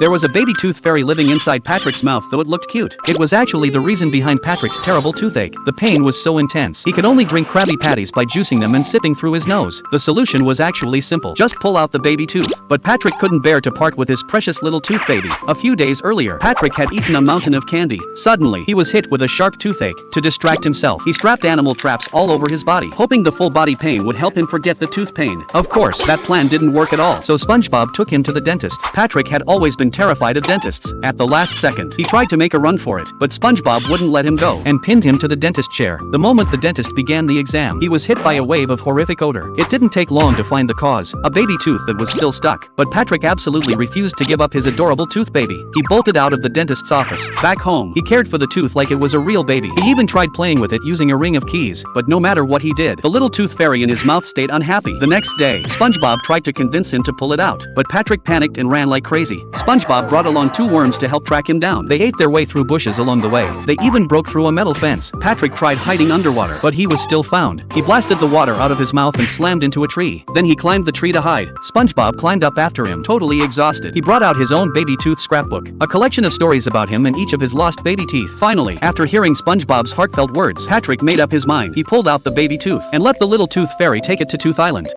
There was a baby tooth fairy living inside Patrick's mouth, though it looked cute. It was actually the reason behind Patrick's terrible toothache. The pain was so intense, he could only drink Krabby Patties by juicing them and sipping through his nose. The solution was actually simple. Just pull out the baby tooth. But Patrick couldn't bear to part with his precious little tooth baby. A few days earlier, Patrick had eaten a mountain of candy. Suddenly, he was hit with a sharp toothache. To distract himself, he strapped animal traps all over his body, hoping the full body pain would help him forget the tooth pain. Of course, that plan didn't work at all, so SpongeBob took him to the dentist. Patrick had always been terrified of dentists. At the last second, he tried to make a run for it, but SpongeBob wouldn't let him go and pinned him to the dentist chair. The moment the dentist began the exam, he was hit by a wave of horrific odor. It didn't take long to find the cause, a baby tooth that was still stuck. But Patrick absolutely refused to give up his adorable tooth baby. He bolted out of the dentist's office. Back home, he cared for the tooth like it was a real baby. He even tried playing with it using a ring of keys, but no matter what he did, the little tooth fairy in his mouth stayed unhappy. The next day, SpongeBob tried to convince him to pull it out, but Patrick panicked and ran like crazy. SpongeBob brought along 2 worms to help track him down. They ate their way through bushes along the way. They even broke through a metal fence. Patrick tried hiding underwater, but he was still found. He blasted the water out of his mouth and slammed into a tree. Then he climbed the tree to hide. SpongeBob climbed up after him, totally exhausted. He brought out his own baby tooth scrapbook, a collection of stories about him and each of his lost baby teeth. Finally, after hearing SpongeBob's heartfelt words, Patrick made up his mind. He pulled out the baby tooth and let the little tooth fairy take it to Tooth Island.